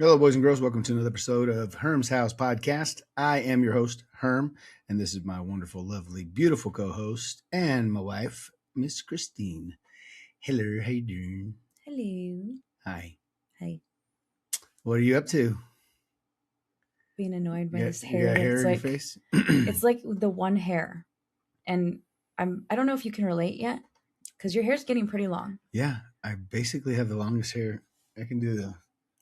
Hello, boys and girls. Welcome to another episode of Herm's House Podcast. I am your host, Herm, and this is my wonderful, lovely, beautiful co-host and my wife, Miss Kristin. Hello, how you doing? Hello. Hi. Hi. What are you up to? Being annoyed by this hair. You got hair in like, your face? It's like the one hair. And I don't know if you can relate yet, because your hair's getting pretty long. Yeah, I basically have the longest hair. I can do the...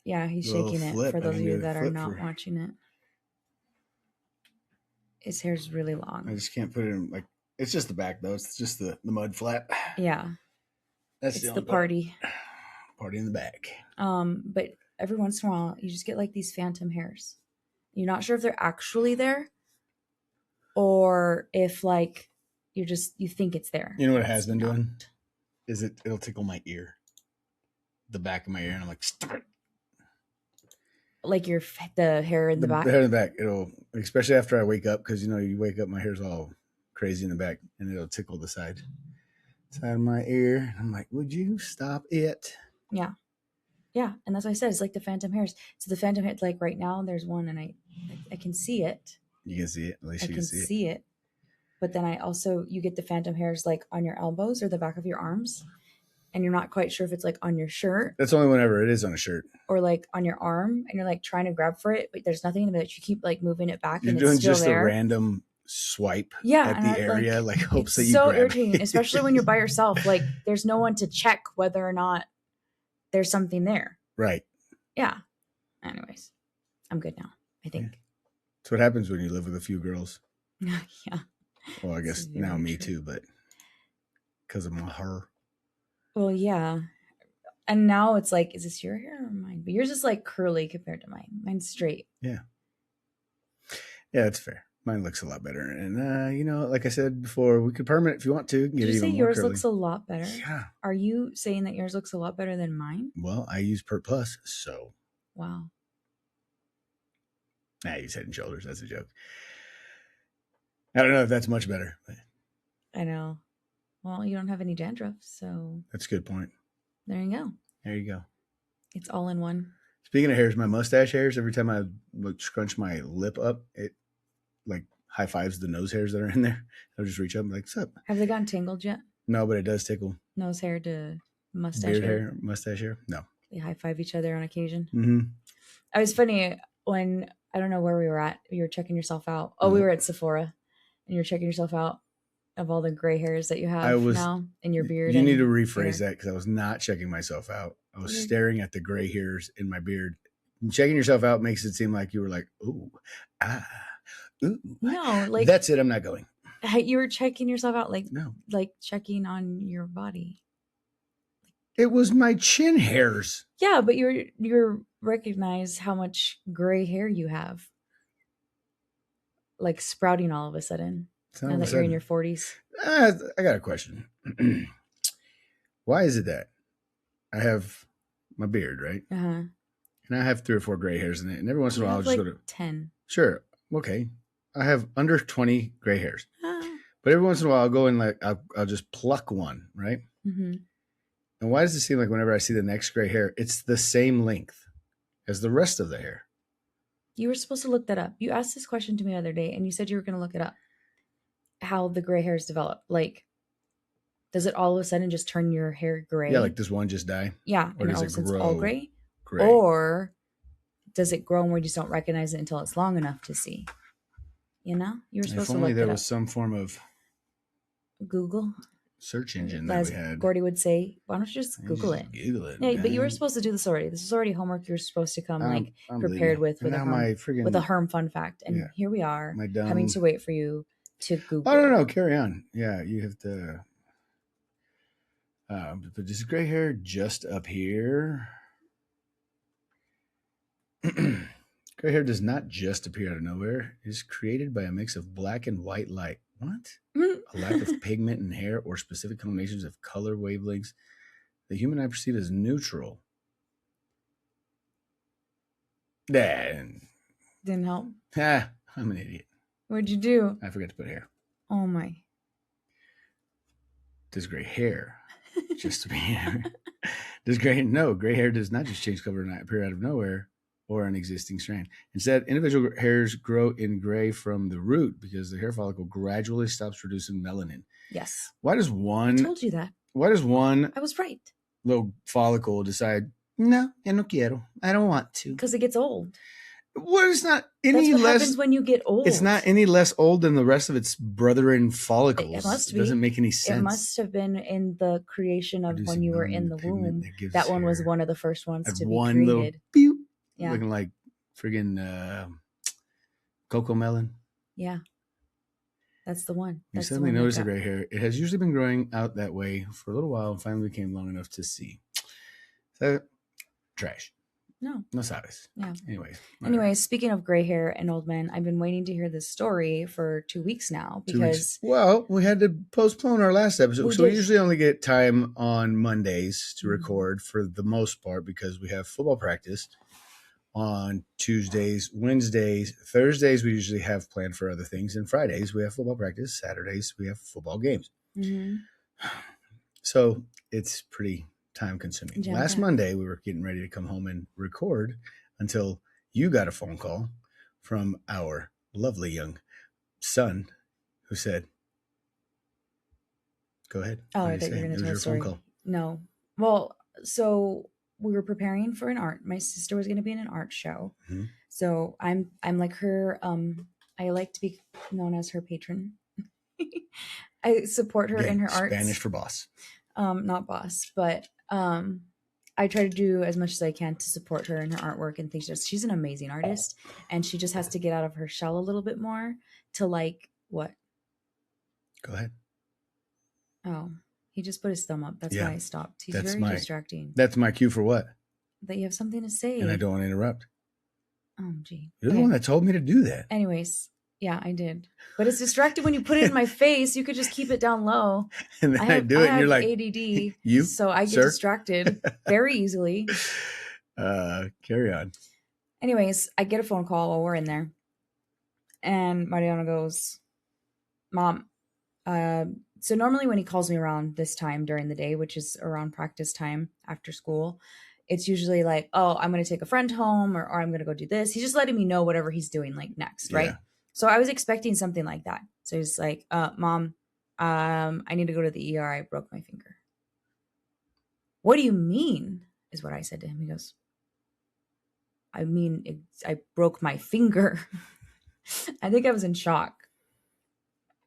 Yeah, he's shaking it flip. for those of you that are not for... watching it. His hair's really long. I just can't put it in, like, it's just the back, though. It's just the mud flap. Yeah. That's the party. Party in the back. But every once in a while, you just get like these phantom hairs. You're not sure if they're actually there or if like you think it's there. You know what it has been doing? Is it'll tickle my ear. The back of my ear, and I'm like, stop it. Like the hair in the back? The hair in the back. It'll, especially after I wake up, because, you wake up, my hair's all crazy in the back, and it'll tickle the side of my ear. I'm like, would you stop it? Yeah. Yeah, and that's what I said. It's like the phantom hairs. So the phantom hair, like right now, there's one, and I can see it. You can see it. At least you can see it. But then you get the phantom hairs like on your elbows or the back of your arms, and you're not quite sure if it's like on your shirt. That's only whenever it is on a shirt. Or like on your arm, and you're like trying to grab for it, but there's nothing in it. You keep like moving it back, you're and doing it's still just there. A random swipe at the area, like hopes that you so grab irritating, it. Especially when you're by yourself. Like there's no one to check whether or not there's something there. Right. Yeah. Anyways, I'm good now, I think. Yeah. That's what happens when you live with a few girls. Yeah. Well, I guess now me too, but because of my hair. Well, yeah. And now it's like, is this your hair or mine? But yours is like curly compared to mine. Mine's straight. Yeah. Yeah, that's fair. Mine looks a lot better. And, like I said before, we could permanent if you want to. Did you say yours looks a lot better? Yeah. Are you saying that yours looks a lot better than mine? Well, I use Pert Plus, so. Wow. I use Head and Shoulders. That's a joke. I don't know if that's much better. But... I know. Well, you don't have any dandruff, so. That's a good point. There you go. There you go. It's all in one. Speaking of hairs, my mustache hairs, every time I scrunch my lip up, it like high fives the nose hairs that are in there. I'll just reach up and be like, what's up? Have they gotten tangled yet? No, but it does tickle. Nose hair to mustache Beard hair, mustache hair? No. They high five each other on occasion. Mm-hmm. It was funny when, I don't know where we were at. You were checking yourself out. Oh, we were at Sephora. And you're checking yourself out of all the gray hairs that you have now in your beard. You need to rephrase that, because I was not checking myself out. I was staring at the gray hairs in my beard. And checking yourself out makes it seem like you were like, ooh, ooh. No, like that's it. I'm not going. You were checking yourself out, like no, like checking on your body. It was my chin hairs. Yeah, but you recognize how much gray hair you have, like sprouting all of a sudden. Now that you're in your 40s. I got a question. Why is it that I have my beard, right? Uh-huh. And I have 3 or 4 gray hairs in it, and every once in a while I'll just go to 10. Sure, okay. I have under 20 gray hairs, but every once in a while I'll go and like I'll just pluck one, right? Mm-hmm. And why does it seem like whenever I see the next gray hair, it's the same length as the rest of the hair? You were supposed to look that up. You asked this question to me the other day, and you said you were going to look it up. How the gray hairs develop. Like, does it all of a sudden just turn your hair gray? Yeah, like does one just die? Yeah, or and does all it of a sudden grow it's all gray? Gray? Or does it grow and we just don't recognize it until it's long enough to see? You know? You were supposed to look it up. If only there was some form of Google search engine that we had. Gordy would say, why don't you just Google it? Google it. Yeah, but you were supposed to do this already. This is already homework you're supposed to come prepared with a Herm fun fact. And here we are having to wait for you to Google. Oh, no, carry on. Yeah, you have to. But this gray hair just up here. Gray hair does not just appear out of nowhere. It is created by a mix of black and white light. What? A lack of pigment in hair or specific combinations of color wavelengths the human eye perceives as neutral. Didn't help. I'm an idiot. What'd you do? I forgot to put hair. Oh my. Does gray hair just appear? Gray hair does not just change color and appear out of nowhere. or an existing strand. Instead, individual hairs grow in gray from the root because the hair follicle gradually stops producing melanin. Yes. Why does I one told you that. why does one I was right. little follicle decide, no, ya no quiero. I don't want to? Because it gets old. Well, it's not That's any what less. happens when you get old. It's not any less old than the rest of its brethren follicles. It must be. Doesn't make any sense. It must have been in the creation of when you were in the womb. That one was one of the first ones to be created. Little pew, Yeah. looking like friggin' cocoa melon. Yeah. That's the one. You That's suddenly notice the gray hair. It has usually been growing out that way for a little while and finally became long enough to see. So, trash. No sabes. Yeah. Anyways, speaking of gray hair and old men, I've been waiting to hear this story for 2 weeks now because well, we had to postpone our last episode. So we usually only get time on Mondays to record for the most part because we have football practice on Tuesdays, Wednesdays, Thursdays we usually have planned for other things, and Fridays we have football practice, Saturdays we have football games. Mm-hmm. So it's pretty time consuming. Last Monday we were getting ready to come home and record until you got a phone call from our lovely young son who said, go ahead. Oh, I thought you were going to tell a story. Phone call. No. Well, so we were preparing for an art. My sister was going to be in an art show. Mm-hmm. So I'm like her. I like to be known as her patron. I support her in her art. Spanish for boss. Not boss, but I try to do as much as I can to support her in her artwork and things. She's an amazing artist, and she just has to get out of her shell a little bit more to like what? Go ahead. Oh, he just put his thumb up. That's why I stopped. He's very distracting. That's my cue for what? That you have something to say. And I don't want to interrupt. Oh, gee. You're the one that told me to do that. Anyways, yeah, I did. But it's distracting when you put it in my face. You could just keep it down low. And then I do it, and you're like, ADD. So I get distracted very easily. Carry on. Anyways, I get a phone call while we're in there. And Mariano goes, Mom, so normally when he calls me around this time during the day, which is around practice time after school, it's usually like, oh, I'm going to take a friend home or I'm going to go do this. He's just letting me know whatever he's doing like next, right? So I was expecting something like that. So he's like, Mom, I need to go to the ER. I broke my finger. What do you mean? Is what I said to him. He goes, I mean, I broke my finger. I think I was in shock.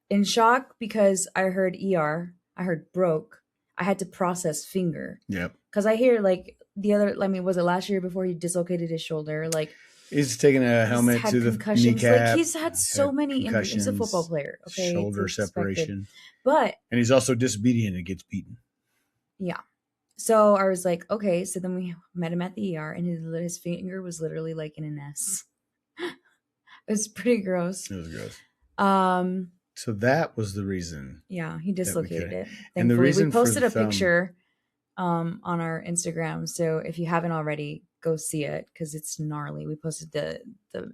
In shock because I heard ER. I heard broke. I had to process finger. Yep. Because I hear like the other, I mean, was it last year before he dislocated his shoulder? Like, he's taking a helmet to the kneecap. Like he's had so many injuries. He's a football player. Okay, shoulder separation. And he's also disobedient and gets beaten. Yeah. So I was like, okay. So then we met him at the ER, and his finger was literally like in an S. It was pretty gross. It was gross. So that was the reason. Yeah, he dislocated it. And the reason we posted a picture on our Instagram. So if you haven't already, go see it because it's gnarly. We posted the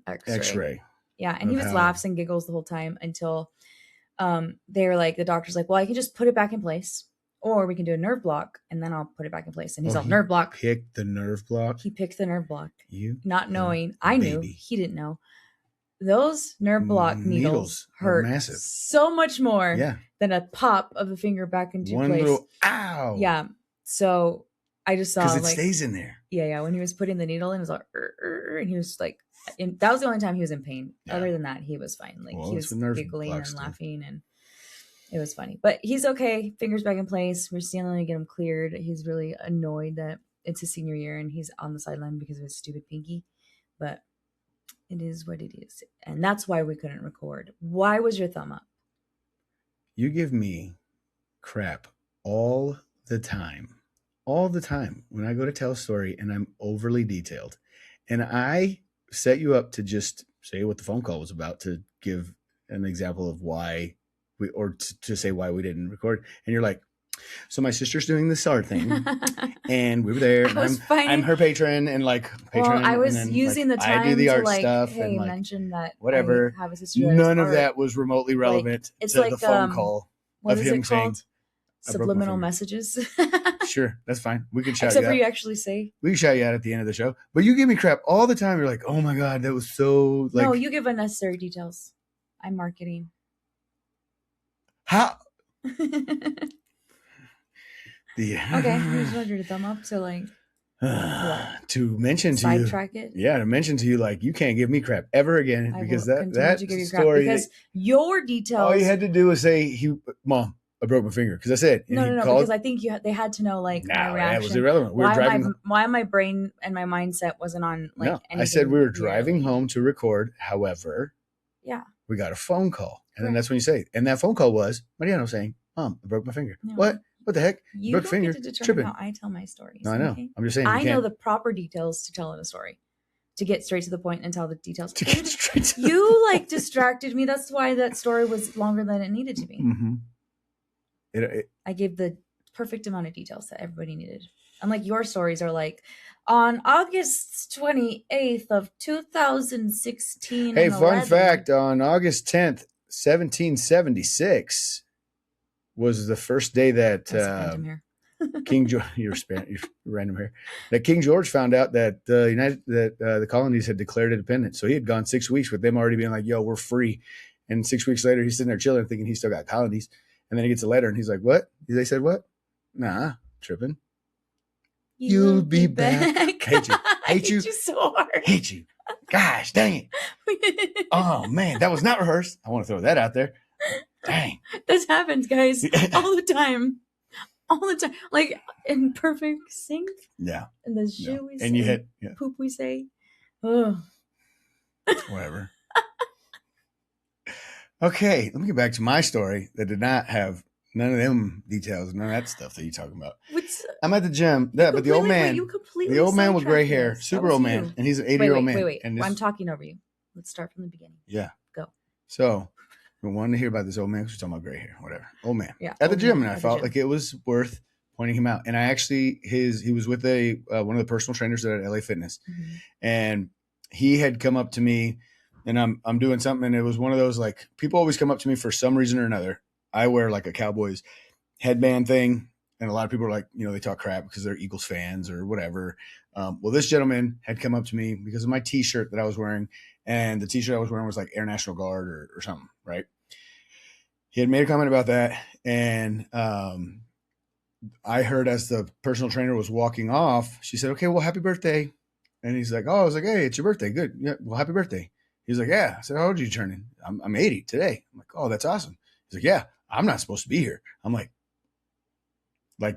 X-ray. Yeah, and he was laughs and giggles the whole time until they were like, the doctor's like, well, I can just put it back in place, or we can do a nerve block, and then I'll put it back in place. And he's all nerve block. Picked the nerve block. He picked the nerve block. You not knowing, I knew, he didn't know. Those nerve block needles hurt massive. So much more than a pop of a finger back into place. One little ow. Yeah. So I just saw because it stays in there. Yeah. When he was putting the needle in, it was like, and he was like, that was the only time he was in pain. Yeah. Other than that, he was fine. Like he was giggling and laughing, and it was funny. But he's okay. Fingers back in place. We're still going to get him cleared. He's really annoyed that it's his senior year and he's on the sideline because of his stupid pinky. But it is what it is. And that's why we couldn't record. Why was your thumb up? You give me crap all the time. All the time when I go to tell a story and I'm overly detailed. And I set you up to just say what the phone call was about, to give an example of why we, or to say why we didn't record. And you're like, so my sister's doing this art thing and we were there and I'm her patron and like patron. Well, I was using the time I do the art to like, stuff hey, and like, mention that whatever. I have a sister None of that was remotely relevant to the phone call of him saying, subliminal messages. Sure, that's fine. We can shout Except you for out. you actually say. We can shout you out at the end of the show. But you give me crap all the time. You're like, oh my God, that was so like. No, you give unnecessary details. I'm marketing. How? Okay, I just wanted your thumb up to like to mention to sidetrack you. it. Yeah, to mention to you like you can't give me crap ever again I because will that continue to give you crap story because your details. all you had to do was say, Mom, I broke my finger because I said no, because I think they had to know like my reaction. That was irrelevant. We were driving. Why my brain and my mindset wasn't on like anything. I said we were driving home to record. However, yeah, we got a phone call, and then that's when you say, and that phone call was Mariano saying, "Mom, I broke my finger." No. What? What the heck? You broke don't finger. get to determine tripping. how I tell my stories. No, I know. Okay? I'm just saying. I know the proper details to tell in a story. To get straight to the point and tell the details. To get straight to you like distracted me. That's why that story was longer than it needed to be. Mm-hmm. I gave the perfect amount of details that everybody needed. Unlike your stories are like, on August 28th of 2016. Hey, fun fact, on August 10th, 1776 was the first day that King George, you're random here, that King George found out that the colonies had declared independence. So he had gone 6 weeks with them already being like, yo, we're free. And 6 weeks later, he's sitting there chilling thinking he still got colonies. And then he gets a letter and he's like, what? They said what? Nah, tripping. You'll be back. Hate you. Hate you so hard. Hate you. Gosh, dang it. Oh, man, that was not rehearsed. I want to throw that out there. Dang. This happens, guys, all the time. All the time. Like in perfect sync. Yeah. And the shit we say. And you hit. Poop we say. Oh. Whatever. Okay, let me get back to my story that did not have none of them details, none of that stuff that you're talking about. I'm at the gym. Yeah, but the old man with gray hair, super old man, and he's an 80-year-old man. Wait. And I'm talking over you. Let's start from the beginning. Yeah. Go. So, we wanted to hear about this old man because we're talking about gray hair, whatever. Old man. Yeah. At the gym, and I felt like it was worth pointing him out. And I actually, he was with one of the personal trainers at LA Fitness, and he had come up to me. And I'm doing something, and it was one of those, like, people always come up to me for some reason or another. I wear like a Cowboys headband thing, and a lot of people are like, they talk crap because they're Eagles fans or whatever. Well, this gentleman had come up to me because of my T-shirt that I was wearing, and the T-shirt I was wearing was like Air National Guard or something, right? He had made a comment about that, and I heard as the personal trainer was walking off, she said, "Okay, well, happy birthday." And he's like, "Oh," I was like, "Hey, it's your birthday. Good. Yeah, well, happy birthday." He's like, "Yeah." I said, "How old are you turning?" I'm 80 today. I'm like, "Oh, that's awesome." He's like, "Yeah, I'm not supposed to be here." I'm like,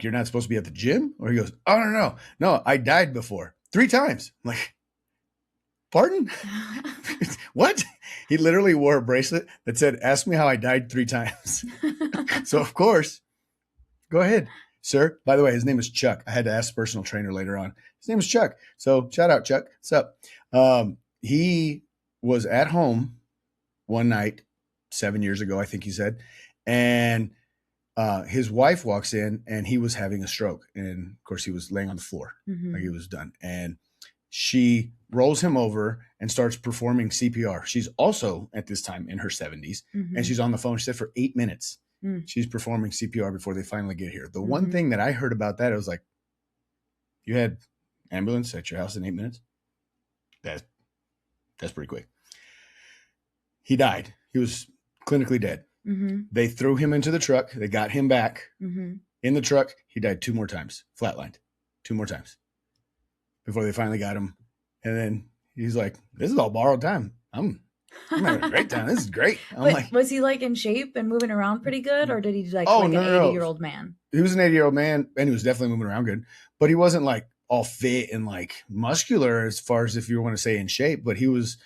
you're not supposed to be at the gym? Or he goes, "Oh, no, I died before 3 times." I'm like, "Pardon?" What? He literally wore a bracelet that said, "Ask me how I died 3 times." So of course, go ahead, sir. By the way, his name is Chuck. I had to ask the personal trainer later on. His name is Chuck. So shout out, Chuck. What's up? He was at home one night 7 years ago, I think he said, and his wife walks in, and he was having a stroke, and of course he was laying on the floor like he was done, and she rolls him over and starts performing CPR. She's also at this time in her 70s, and she's on the phone. She said for 8 minutes she's performing CPR before they finally get here. The one thing that I heard about that, it was like, you had ambulance at your house in 8 minutes? That's pretty quick. He died. He was clinically dead. They threw him into the truck. They got him back in the truck. He died 2 more times, flatlined 2 more times before they finally got him. And then he's like, "This is all borrowed time. I'm having a great time. This is great." Like, was he like in shape and moving around pretty good, or did he like an 80-year-old man? He was an 80-year-old man, and he was definitely moving around good, but he wasn't like all fit and like muscular as far as if you want to say in shape, but he was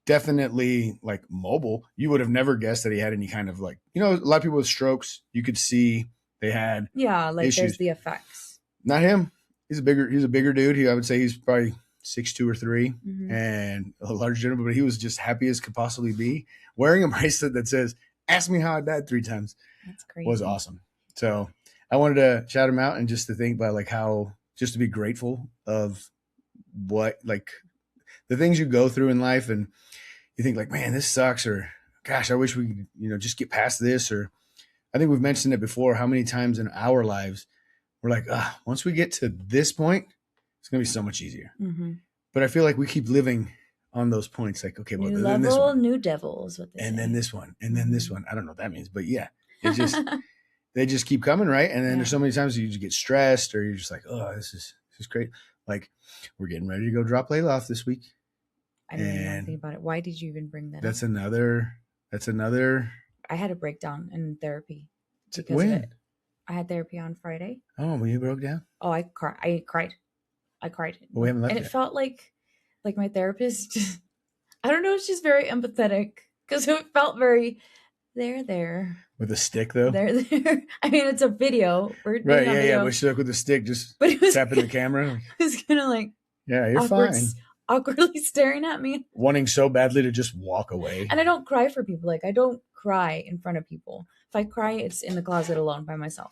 definitely like mobile. You would have never guessed that he had any kind of like, a lot of people with strokes, you could see they had issues. There's the effects. Not him. He's a bigger dude. I would say he's probably 6'2" or 3 and a large gentleman, but he was just happy as could possibly be, wearing a bracelet that says, "Ask me how I died 3 times." That's crazy. Was awesome. So I wanted to shout him out, and just to think about like how, just to be grateful of what, like the things you go through in life, and you think like, man, this sucks, or gosh, I wish we could, just get past this. Or I think we've mentioned it before, how many times in our lives we're like, once we get to this point, it's going to be so much easier. Mm-hmm. But I feel like we keep living on those points. Like, okay, well, New then this level, one, new devil is what they say. and then this one, and then this one. I don't know what that means, but yeah, it just they just keep coming, right? And then there's so many times you just get stressed, or you're just like, oh, this is great. Like, we're getting ready to go drop Layla off this week. I didn't even know anything about it. Why did you even bring that That's up? That's another. I had a breakdown in therapy because when? of it. I had therapy on Friday. Oh, when you broke down? Oh, I cried. Well, we haven't left and yet. It felt like my therapist just, I don't know, she's very empathetic because it felt very there. With a stick, though? There. I mean, it's a video. We're right, yeah. But she's like with the stick, just tapping the camera. It was kind of like, yeah, you're fine. Awkwardly staring at me. Wanting so badly to just walk away. And I don't cry for people. Like, I don't cry in front of people. If I cry, it's in the closet alone by myself.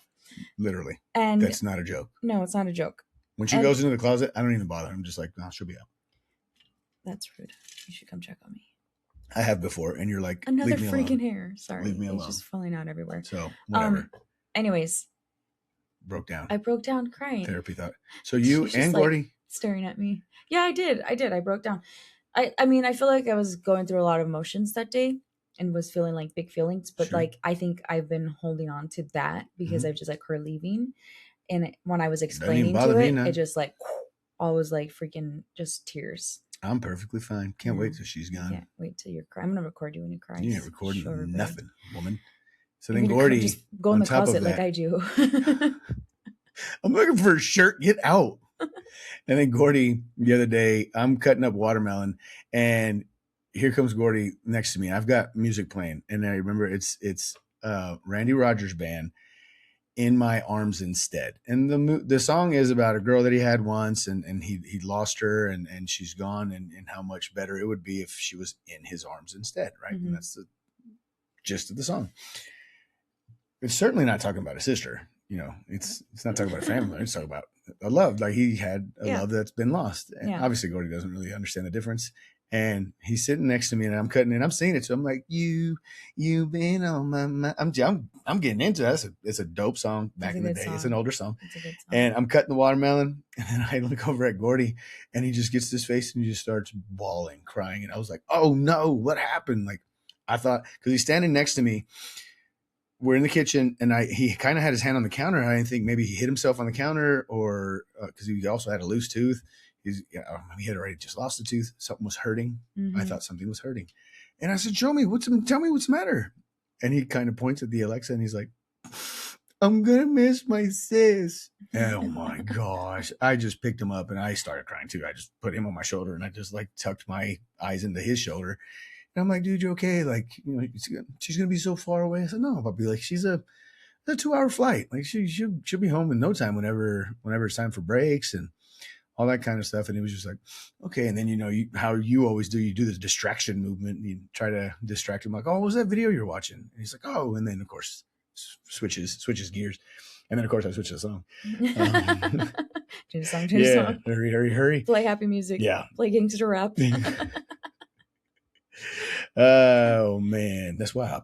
Literally. And that's not a joke. No, it's not a joke. When she goes into the closet, I don't even bother. I'm just like, no, she'll be out. That's rude. You should come check on me. I have before, and you're like, another leave me freaking alone. hair. Sorry. Leave me alone. It's just falling out everywhere. So, whatever. Anyways. Broke down. I broke down crying. Therapy thought. So you and Gordy? Like, staring at me. Yeah, I did. I broke down. I mean, I feel like I was going through a lot of emotions that day and was feeling like big feelings. But like, I think I've been holding on to that because I've just like her leaving. And when I was explaining to it, it just like, all was like freaking just tears. I'm perfectly fine. Can't wait till she's gone. Can't wait till you're crying. I'm gonna record you when you cry. You ain't recording nothing, woman. So then Gordy, just go in the closet like I do. I'm looking for a shirt. Get out. And then Gordy, the other day, I'm cutting up watermelon, and here comes Gordy next to me. I've got music playing, and I remember it's Randy Rogers' band, In My Arms Instead. And the song is about a girl that he had once, and he lost her, and she's gone, and how much better it would be if she was in his arms instead, right? And that's the gist of the song. It's certainly not talking about a sister. You know, it's not talking about a family. It's talking about a love. Like, he had a love that's been lost. And obviously Gordy doesn't really understand the difference. And he's sitting next to me, and I'm cutting it. I'm singing it. So I'm like, you've been on my mind. I'm getting into that. It's a dope song back in the day. It's an older song. It's a good song. And I'm cutting the watermelon, and then I look over at Gordy, and he just gets this face, and he just starts bawling, crying. And I was like, oh no, what happened? Like, I thought, because he's standing next to me. We're in the kitchen, and he kind of had his hand on the counter. And I didn't think maybe he hit himself on the counter, or because he also had a loose tooth. He had already just lost a tooth. Something was hurting. I thought something was hurting. And I said, tell me what's the matter. And he kind of points at the Alexa, and he's like, I'm going to miss my sis. Oh my gosh. I just picked him up, and I started crying too. I just put him on my shoulder, and I just like tucked my eyes into his shoulder. And I'm like, dude, you okay? Like, you know, she's going to be so far away. I said, no, I'll be like, she's a 2-hour flight. Like, she'll be home in no time whenever it's time for breaks and all that kind of stuff. And it was just like, okay. And then, you know, how you always do, you do the distraction movement, and you try to distract him. Like, oh, what was that video you're watching? And he's like, oh, and then of course switches gears. And then of course I switch the song. Change the song. Hurry. Play happy music. Yeah. Play gangster rap. Oh man, that's wild.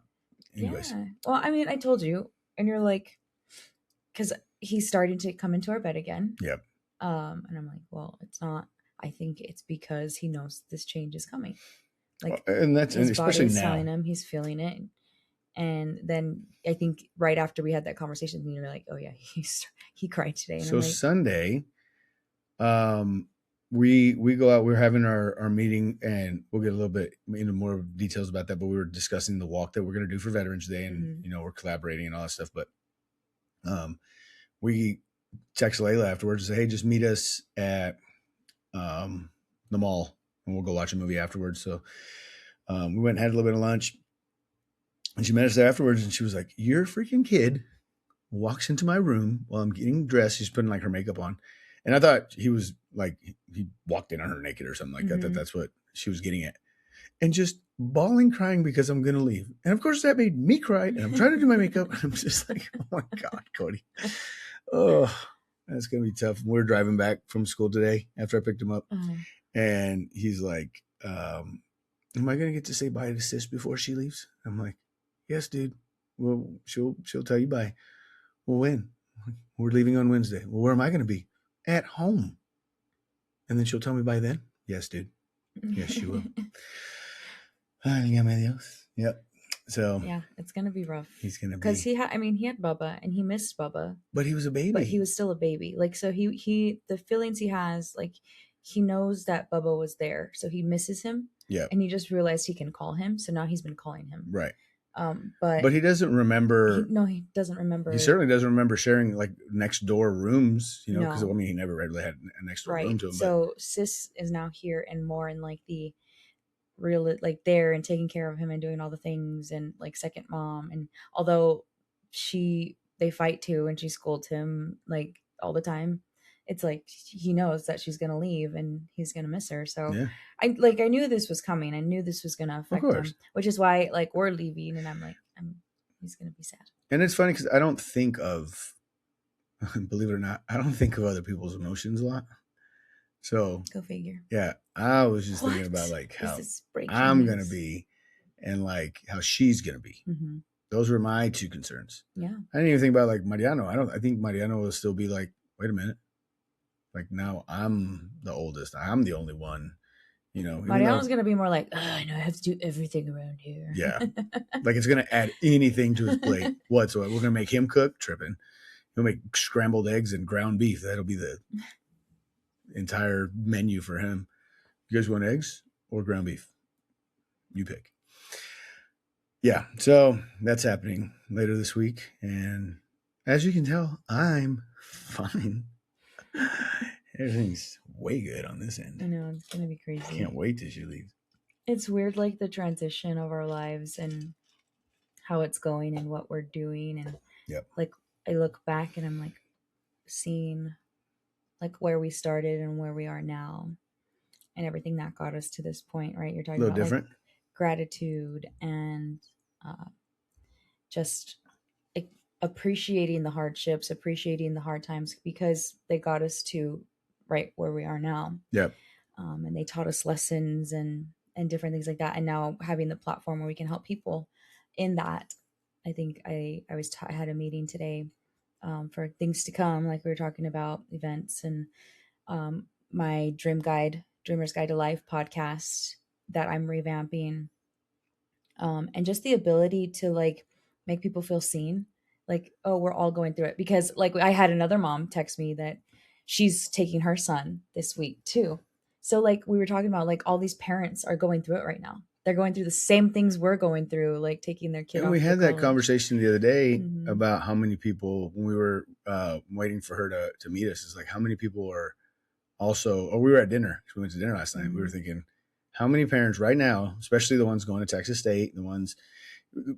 Anyways. Yeah. Well, I mean, I told you, and you're like, because he's starting to come into our bed again. Yep. And I'm like, well, it's not. I think it's because he knows this change is coming. Like, and that's his especially body's now. telling him, he's feeling it. And then I think right after we had that conversation, you're like, oh yeah, he cried today. And so I'm like, Sunday, we go out. We're having our meeting, and we'll get a little bit into more details about that. But we were discussing the walk that we're going to do for Veterans Day, and you know, we're collaborating and all that stuff. But we text Layla afterwards and say, hey, just meet us at the mall, and we'll go watch a movie afterwards. So we went and had a little bit of lunch, and she met us there afterwards, and she was like, your freaking kid walks into my room while I'm getting dressed. She's putting like her makeup on. And I thought he was like, he walked in on her naked or something like that. That's what she was getting at. And just bawling, crying because I'm going to leave. And of course that made me cry. And I'm trying to do my makeup. And I'm just like, oh my God, Cody. Oh, that's going to be tough. We're driving back from school today after I picked him up. And he's like, am I going to get to say bye to sis before she leaves? I'm like, yes, dude. well, she'll tell you by, well, when? We're leaving on Wednesday. Well, where am I going to be? At home. And then she'll tell me by then. Yes, dude. Yes, she will. Válgame Dios. Yep. So yeah, it's gonna be rough. he's gonna be, because he had Bubba and he missed Bubba, but he was a baby. but he was still a baby. Like, so he the feelings he has, like, he knows that Bubba was there, so he misses him. Yeah. And he just realized he can call him, so now he's been calling him. Right. But he doesn't remember. He doesn't remember. He certainly doesn't remember sharing like next door rooms, you know, because No. I mean, he never really had a next door Right. room to him. So Sis is now here and more in like the real, like, there and taking care of him and doing all the things and like second mom. And although they fight too and she scolds him like all the time, it's like he knows that she's gonna leave and he's gonna miss her. So Yeah. I knew this was coming. I knew this was gonna affect him, which is why like we're leaving and I'm like, he's gonna be sad. And it's funny because I don't think of, believe it or not, I don't think of other people's emotions a lot. So go figure. Yeah, I was just thinking about like how I'm gonna be, and like how she's gonna be. Mm-hmm. Those were my two concerns. Yeah, I didn't even think about like Mariano. I think Mariano will still be like, wait a minute, like now I'm the oldest. I'm the only one. You know, Mariano's gonna be more like, I know I have to do everything around here. Yeah, like it's gonna add anything to his plate whatsoever. We're gonna make him cook, tripping. He'll make scrambled eggs and ground beef. That'll be the entire menu for him. You guys want eggs or ground beef? You pick. Yeah, so that's happening later this week, and as you can tell, I'm fine. Everything's way good on this end. I know, it's gonna be crazy. I can't wait till she leaves. It's weird, like the transition of our lives and how it's going and what we're doing, and like I look back and I'm like seeing like where we started and where we are now and everything that got us to this point, right? You're talking about different. Like gratitude and just like appreciating the hardships, appreciating the hard times, because they got us to right where we are now. Yep. And they taught us lessons and different things like that. And now having the platform where we can help people in that, I think I had a meeting today for things to come, like we were talking about events and my Dreamer's Guide to Life podcast that I'm revamping, and just the ability to like make people feel seen, like, oh, we're all going through it. Because like I had another mom text me that she's taking her son this week too. So like we were talking about, like all these parents are going through it right now. They're going through the same things we're going through, like taking their kid. And we had that conversation the other day about how many people, when we were waiting for her to meet us, is like how many people are also, or we were at dinner. We went to dinner last night. We were thinking, how many parents right now, especially the ones going to Texas State, the ones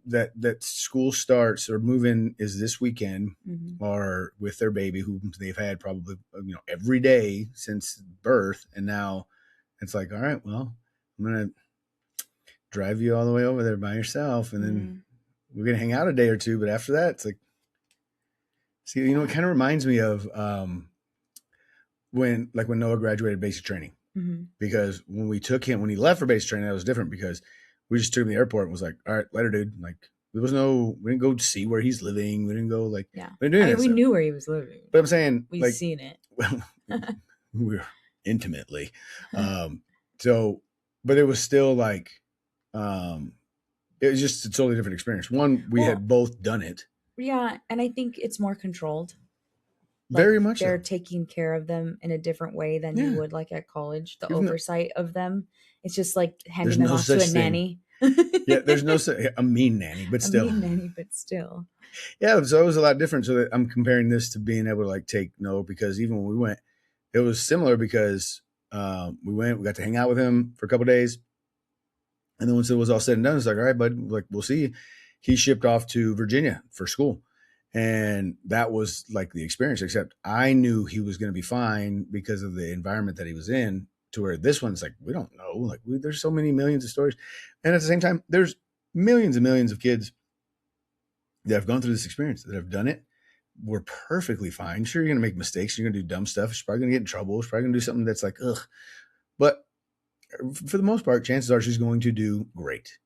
that school starts or move in is this weekend, are with their baby who they've had probably every day since birth, and now it's like, all right, well, I'm gonna drive you all the way over there by yourself, and then we're gonna hang out a day or two, but after that, it's like, see, it kind of reminds me of when Noah graduated basic training, because when he left for basic training, that was different because we just took him to the airport and was like, all right, later, dude. Like, we didn't go see where he's living. We didn't go like, we knew where he was living. But I'm saying, we've seen it. Well, we were intimately. So, but it was still like, it was just a totally different experience. One, we had both done it. Yeah. And I think it's more controlled. Very much they're taking care of them in a different way than you would like at college. The oversight of them. It's just like handing them off to a nanny. Yeah, there's a mean nanny, but still. A mean nanny, but still. Yeah, so it was a lot different. So that I'm comparing this to being able to like take Noah, because even when we went, it was similar because we got to hang out with him for a couple of days. And then once it was all said and done, it's like, all right, bud, like, we'll see you. He shipped off to Virginia for school. And that was like the experience, except I knew he was going to be fine because of the environment that he was in, to where this one's like, we don't know. Like, there's so many millions of stories. And at the same time, there's millions and millions of kids that have gone through this experience, that have done it. We're perfectly fine. Sure, you're going to make mistakes. You're going to do dumb stuff. She's probably going to get in trouble. She's probably going to do something that's like, ugh. But for the most part, chances are she's going to do great.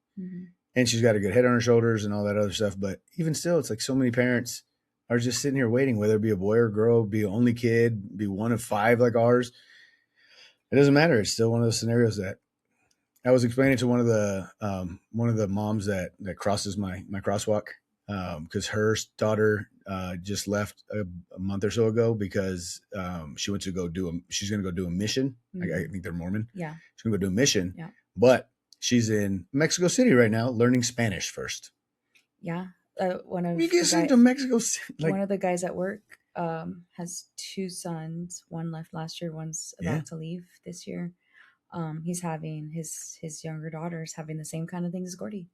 and she's got a good head on her shoulders and all that other stuff. But even still, it's like so many parents are just sitting here waiting, whether it be a boy or a girl, be an only kid, be one of 5 like ours. It doesn't matter. It's still one of those scenarios that I was explaining to one of the moms that crosses my crosswalk, because her daughter just left a month or so ago because she went to she's going to go do a mission. Mm-hmm. I think they're Mormon. Yeah. She's going to go do a mission. Yeah. But she's in Mexico City right now learning Spanish first. Yeah. One of the guys at work has 2 sons. One left last year. One's about to leave this year. He's having his younger daughter's having the same kind of things as Gordy,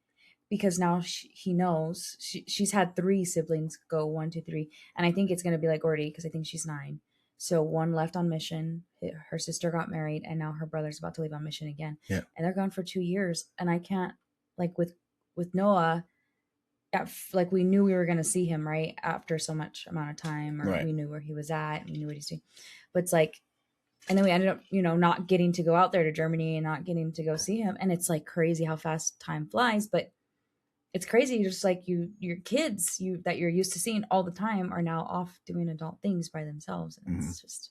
because now he knows she's had 3 siblings go 1, 2, 3, and I think it's going to be like Gordy because I think she's 9. So one left on mission. Her sister got married, and now her brother's about to leave on mission again. Yeah. And they're gone for 2 years, and I can't, like with Noah. Like we knew we were going to see him right after so much amount of time, or we knew where he was at, we knew what he's doing. But it's like, and then we ended up, not getting to go out there to Germany and not getting to go see him. And it's like crazy how fast time flies, but it's crazy. Just like your kids that you're used to seeing all the time are now off doing adult things by themselves. And it's just,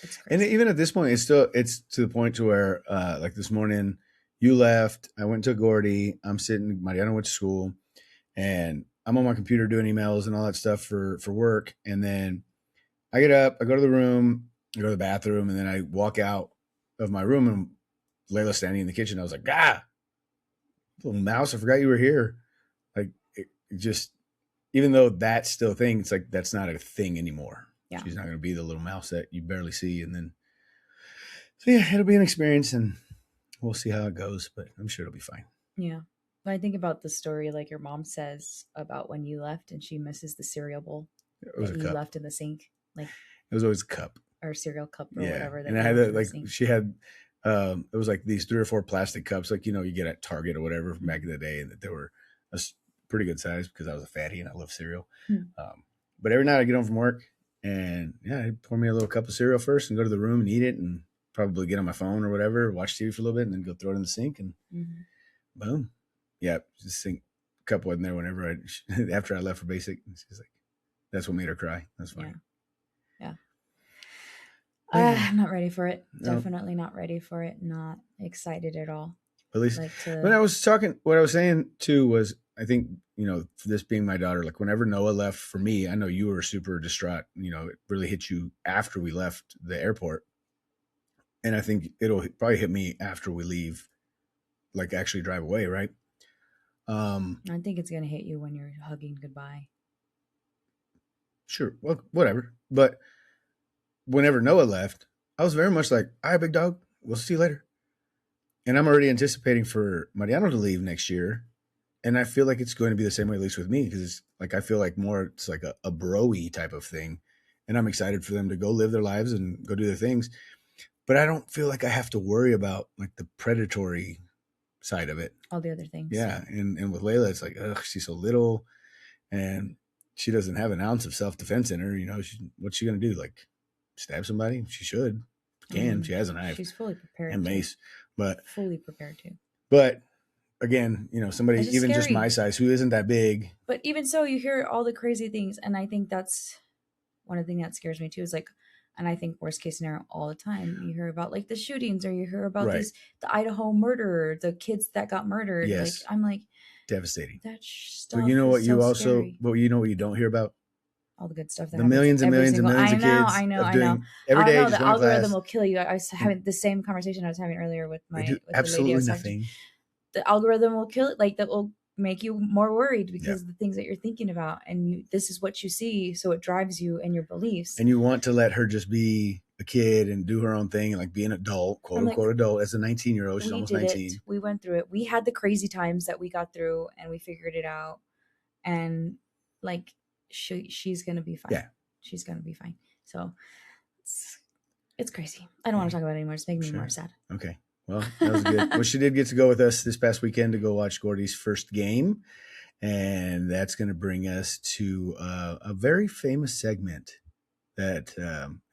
it's crazy. And even at this point, it's to the point to where, like this morning you left, I went to Gordy, I'm sitting, Mariano went to school, and I'm on my computer doing emails and all that stuff for work. And then I get up, I go to the room, I go to the bathroom, and then I walk out of my room, and Layla's standing in the kitchen. I was like, little mouse, I forgot you were here. Like, it just, even though that's still a thing, it's like, that's not a thing anymore. Yeah. She's not going to be the little mouse that you barely see. And then, so yeah, it'll be an experience, and we'll see how it goes, but I'm sure it'll be fine. Yeah. When I think about the story, like your mom says about when you left and she misses the cereal bowl that you left in the sink. Like, it was always a cup. Or cereal cup or whatever. And I had she had, it was like these 3 or 4 plastic cups, like, you get at Target or whatever from back in the day, and that they were a pretty good size because I was a fatty and I love cereal. But every night I get home from work, and I'd pour me a little cup of cereal first and go to the room and eat it, and probably get on my phone or whatever, watch TV for a little bit, and then go throw it in the sink, and boom. Yeah, just think cup wasn't there whenever after I left for basic. She's like, that's what made her cry. That's fine. Yeah. I'm not ready for it. No. Definitely not ready for it. Not excited at all. At least when I was talking, what I was saying too was, I think, for this being my daughter, like whenever Noah left for me, I know you were super distraught. It really hit you after we left the airport. And I think it'll probably hit me after we leave, like actually drive away. Right. I think it's going to hit you when you're hugging goodbye. Sure. Well, whatever. But whenever Noah left, I was very much like, all right, big dog, we'll see you later. And I'm already anticipating for Mariano to leave next year. And I feel like it's going to be the same way, at least with me, because it's like, I feel like it's like a bro-y type of thing. And I'm excited for them to go live their lives and go do their things. But I don't feel like I have to worry about like the predatory side of it. All the other things. Yeah. And with Layla, it's like, she's so little and she doesn't have an ounce of self-defense in her. What's she going to do? Like stab somebody? She should. She has a knife. She's fully prepared. And mace. But fully prepared too. But again, somebody even scary. Just my size who isn't that big. But even so, you hear all the crazy things. And I think that's one of the things that scares me too, is like, and I think worst case scenario all the time, you hear about like the shootings, or you hear about the Idaho murder, the kids that got murdered. Yes. Like, I'm like, devastating. That stuff. But you know what? Scary. But you know what you don't hear about? All the good stuff. The millions and millions and millions of kids. I know. Every day, the algorithm will kill you. I was having the same conversation I was having earlier with absolutely the lady. Nothing. The algorithm will kill it. Like that will make you more worried because of the things that you're thinking about, and this is what you see, so it drives you and your beliefs. And you want to let her just be a kid and do her own thing, and like be an adult, quote unquote adult, as a 19-year-old. She's almost 19. We went through it. We had the crazy times that we got through, and we figured it out. And like she's gonna be fine. Yeah, she's gonna be fine. So it's crazy. I don't want to talk about it anymore. It's making me more sad. Okay. Well, that was good. Well, she did get to go with us this past weekend to go watch Gordy's first game. And that's going to bring us to a very famous segment that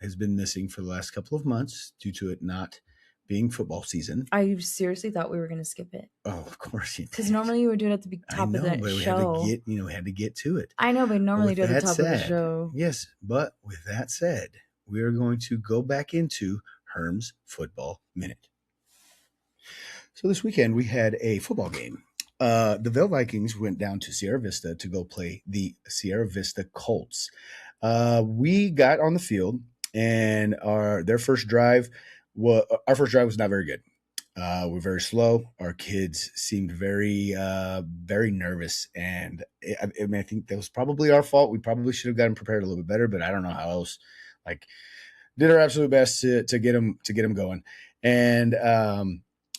has been missing for the last couple of months due to it not being football season. I seriously thought we were going to skip it. Oh, of course you did. Because normally you would do it at the top of the but show. we had to get to it. I know, but normally do it at the top of the show. Yes, but with that said, we are going to go back into Herm's Football Minute. So this weekend we had a football game. The Vail Vikings went down to Sierra Vista to go play the Sierra Vista Colts. We got on the field, and our first drive was not very good. We're very slow. Our kids seemed very, very nervous, and I think that was probably our fault. We probably should have gotten prepared a little bit better, but I don't know how else. Did our absolute best to get them going, and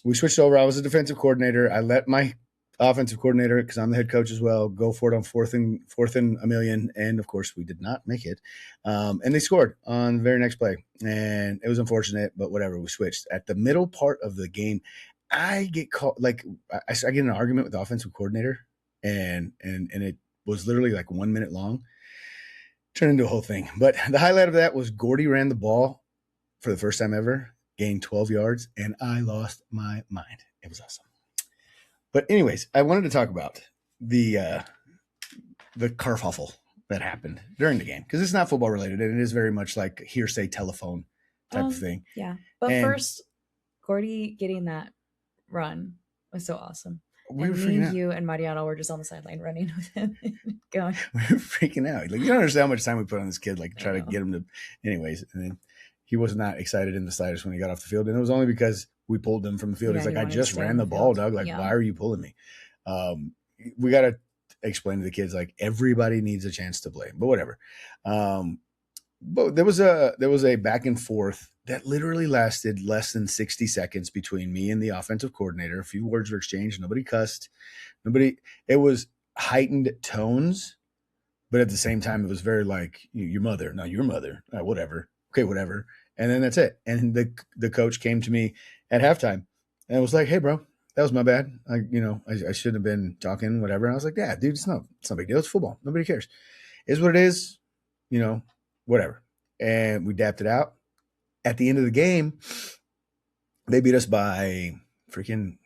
we switched over. I was a defensive coordinator. I let my offensive coordinator, because I'm the head coach as well, go for it on fourth and a million. And of course we did not make it. And they scored on the very next play, and it was unfortunate, but whatever. We switched at the middle part of the game. I get caught, I get in an argument with the offensive coordinator, and it was literally 1 minute long, turned into a whole thing. But the highlight of that was Gordy ran the ball for the first time ever, gained 12 yards, and I lost my mind. It was awesome. But anyways, I wanted to talk about the kerfuffle that happened during the game, because it's not football related, and it is very much like hearsay telephone type of thing. Yeah. But first, Gordy getting that run was so awesome. You and Mariano were just on the sideline running with him. Going. We were freaking out. You don't understand how much time we put on this kid, try to get him to. Anyways, and then he was not excited in the slightest when he got off the field, and it was only because we pulled him from the field. He's like, I just ran the ball, Doug. Why are you pulling me? We got to explain to the kids, everybody needs a chance to play, but whatever. But there was a back and forth that literally lasted less than 60 seconds between me and the offensive coordinator. A few words were exchanged. Nobody cussed. It was heightened tones, but at the same time, it was very your mother. No, your mother. Whatever. Okay, whatever. And then that's it. And the coach came to me at halftime and was like, hey, bro, that was my bad. I shouldn't have been talking, whatever. And I was like, yeah, dude, it's no big deal. It's football. Nobody cares. It is what it is, whatever. And we dapped it out. At the end of the game, they beat us by freaking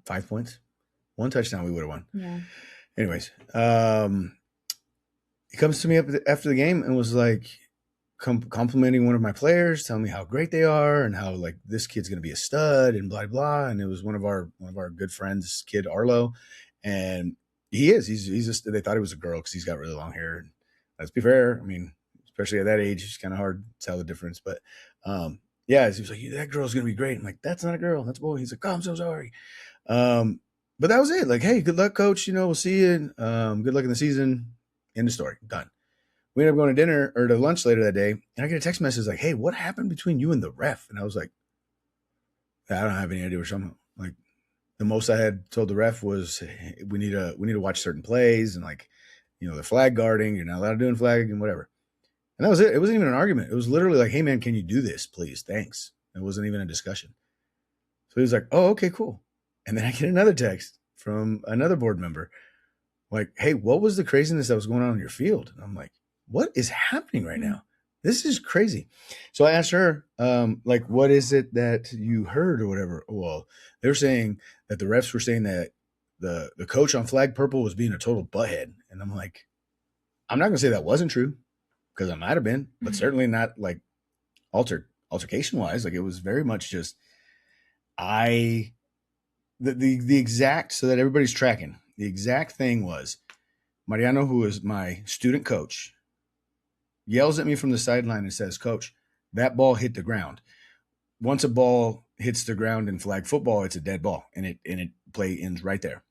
5 points. One touchdown, we would have won. Yeah. Anyways, he comes to me after the game and was complimenting one of my players, telling me how great they are and how this kid's going to be a stud and blah, blah. And it was one of our good friends' kid, Arlo. And he is, they thought he was a girl because he's got really long hair. And let's be fair. I mean, especially at that age, it's kind of hard to tell the difference, but, yeah, he was like, that girl's going to be great. I'm like, that's not a girl. That's a boy. He's like, oh, I'm so sorry. But that was it. Hey, good luck, coach. We'll see you. Good luck in the season. End of story. Done. We ended up going to dinner or to lunch later that day, and I get a text message hey, what happened between you and the ref? And I was like, I don't have any idea. The most I had told the ref was, hey, we need to watch certain plays and the flag guarding. You're not allowed to do in flag and whatever. And that was it. It wasn't even an argument. It was literally hey man, can you do this, please? Thanks. It wasn't even a discussion. So he was like, oh, okay, cool. And then I get another text from another board member, hey, what was the craziness that was going on your field? And I'm like, what is happening right now? This is crazy. So I asked her, what is it that you heard or whatever? Well, they're saying that the refs were saying that the coach on flag purple was being a total butthead. And I'm like, I'm not going to say that wasn't true, because I might have been, but certainly not altercation wise. It was very much just the exact, so that everybody's tracking. The exact thing was Mariano, who is my student coach, yells at me from the sideline and says, Coach, that ball hit the ground. Once a ball hits the ground in flag football, it's a dead ball, and it play ends right there.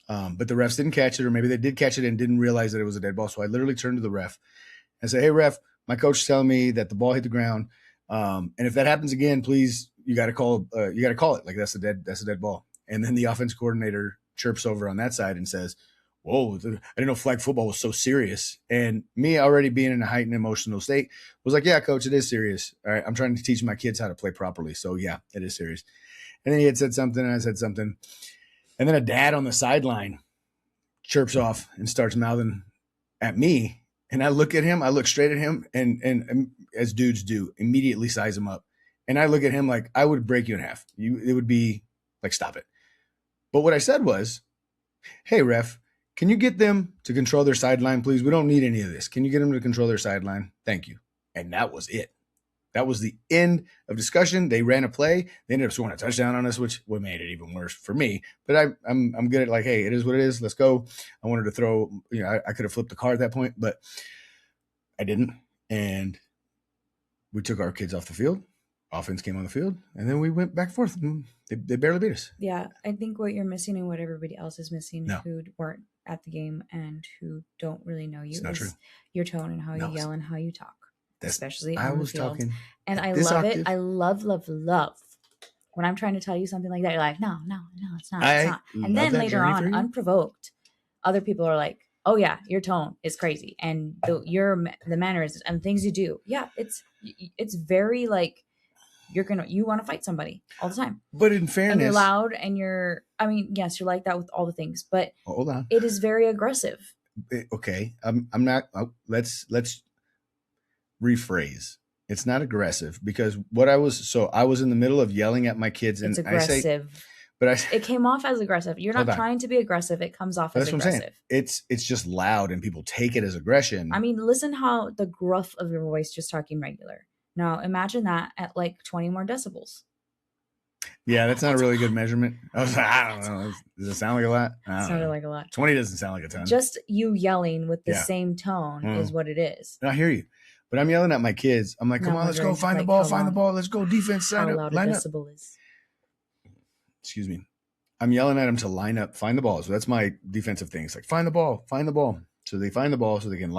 But the refs didn't catch it, or maybe they did catch it and didn't realize that it was a dead ball. So I literally turned to the ref and said, hey, ref, my coach is telling me that the ball hit the ground. And if that happens again, please, you got to call it. That's a dead ball. And then the offense coordinator chirps over on that side and says, whoa, I didn't know flag football was so serious. And me already being in a heightened emotional state was like, yeah, coach, it is serious. All right, I'm trying to teach my kids how to play properly. So yeah, it is serious. And then he had said something and I said something. And then a dad on the sideline chirps off and starts mouthing at me. And I look at him, I look straight at him and as dudes do, immediately size him up. And I look at him like, I would break you in half. It would be like, stop it. But what I said was, hey, ref, can you get them to control their sideline, please? We don't need any of this. Can you get them to control their sideline? Thank you. And that was it. That was the end of discussion. They ran a play. They ended up scoring a touchdown on us, which made it even worse for me. But I'm good at like, hey, it is what it is. Let's go. I wanted to throw, I could have flipped the car at that point, but I didn't. And we took our kids off the field. Offense came on the field, and then we went back and forth. And they barely beat us. Yeah, I think what you're missing and what everybody else is missing who weren't at the game and who don't really know you is your tone and how you yell and how you talk. Especially on the field. And I love it. I love when I'm trying to tell you something like that. You're like, no, it's not. It's not. And then later on, unprovoked, other people are like, oh yeah, your tone is crazy, and the mannerisms and things you do. Yeah, it's very like you want to fight somebody all the time. But in fairness, and you're loud, and yes, you're like that with all the things, but hold on, it is very aggressive. Okay, I'm not. Let's rephrase. It's not aggressive because I was in the middle of yelling at my kids, and it's aggressive. It came off as aggressive. You're not trying to be aggressive. It comes off as aggressive. What I'm saying. It's just loud, and people take it as aggression. I mean, listen how the gruff of your voice just talking regular. Now imagine that at like 20 more decibels. Yeah, that's not a really good measurement. I was like, I don't know. Does it sound like a lot? It sounded like a lot. 20 doesn't sound like a ton. Just you yelling with the same tone is what it is. And I hear you. But I'm yelling at my kids. I'm like, come on, let's go find the ball, Let's go defense. How loud a decibel is. Excuse me. I'm yelling at them to line up, find the ball. So that's my defensive thing. It's like, find the ball. So they find the ball so they can